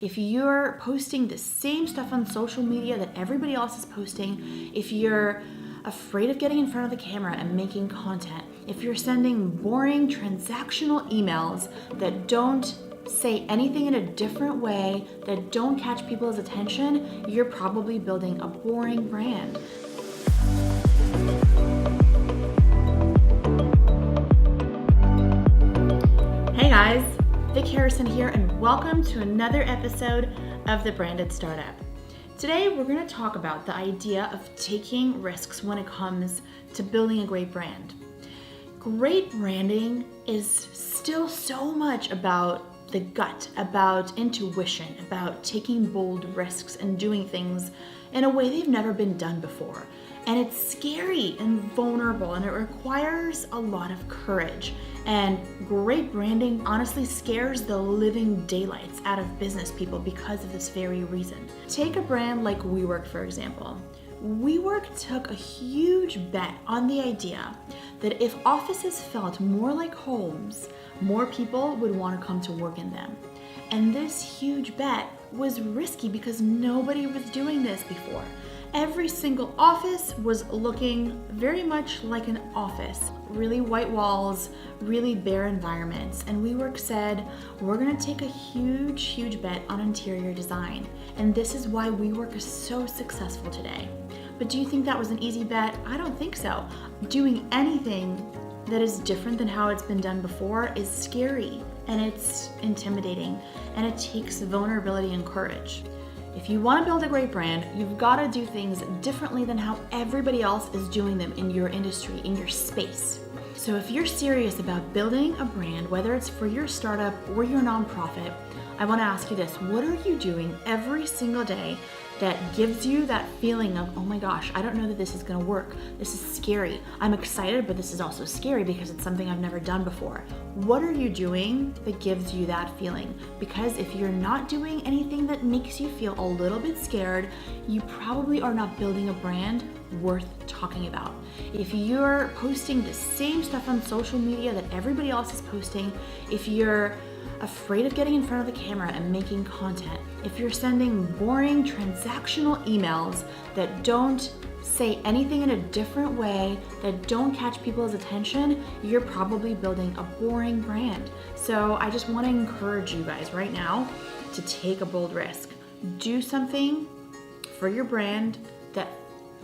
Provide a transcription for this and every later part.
If you're posting the same stuff on social media that everybody else is posting, if you're afraid of getting in front of the camera and making content, if you're sending boring transactional emails that don't say anything in a different way, that don't catch people's attention, you're probably building a boring brand. Hey guys, Vic Harrison here, and welcome to another episode of The Branded Startup. Today we're going to talk about the idea of taking risks when it comes to building a great brand. Great branding is still so much about the gut, about intuition, about taking bold risks and doing things in a way they've never been done before. And it's scary and vulnerable, and it requires a lot of courage. And great branding honestly scares the living daylights out of business people because of this very reason. Take a brand like WeWork, for example. WeWork took a huge bet on the idea that if offices felt more like homes, more people would want to come to work in them. And this huge bet was risky because nobody was doing this before. Every single office was looking very much like an office. Really white walls, really bare environments. And WeWork said, we're gonna take a huge bet on interior design. And this is why WeWork is so successful today. But do you think that was an easy bet? I don't think so. Doing anything that is different than how it's been done before is scary, and it's intimidating, and it takes vulnerability and courage. If you want to build a great brand, you've got to do things differently than how everybody else is doing them in your industry, in your space. So if you're serious about building a brand, whether it's for your startup or your nonprofit, I want to ask you this: what are you doing every single day that gives you that feeling of, oh my gosh, I don't know that this is going to work. This is scary. I'm excited, but this is also scary because it's something I've never done before. What are you doing that gives you that feeling? Because if you're not doing anything that makes you feel a little bit scared, you probably are not building a brand worth talking about. If you're posting the same stuff on social media that everybody else is posting, if you're afraid of getting in front of the camera and making content, if you're sending boring transactional emails that don't say anything in a different way, that don't catch people's attention, you're probably building a boring brand. So I just want to encourage you guys right now to take a bold risk. Do something for your brand that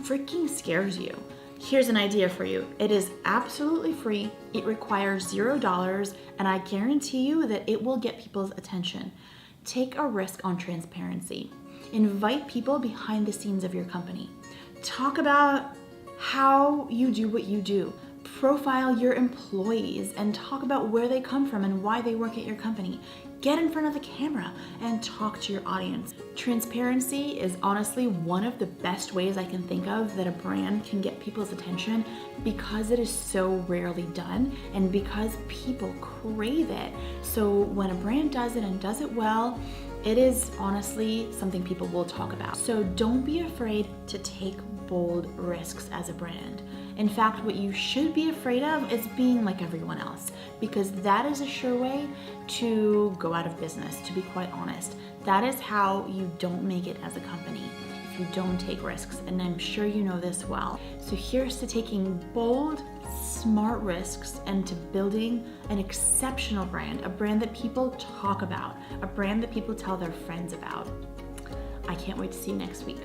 freaking scares you. Here's an idea for you. It is absolutely free. It requires $0, and I guarantee you that it will get people's attention. Take a risk on transparency. Invite people behind the scenes of your company. Talk about how you do what you do. Profile your employees and talk about where they come from and why they work at your company. Get in front of the camera and talk to your audience. Transparency is honestly one of the best ways I can think of that a brand can get people's attention, because it is so rarely done and because people crave it. So when a brand does it and does it well, it is honestly something people will talk about. So don't be afraid to take bold risks as a brand. In fact, what you should be afraid of is being like everyone else, because that is a sure way to go out of business, to be quite honest. That is how you don't make it as a company, if you don't take risks, and I'm sure you know this well. So here's to taking bold, smart risks and to building an exceptional brand, a brand that people talk about, a brand that people tell their friends about. I can't wait to see you next week.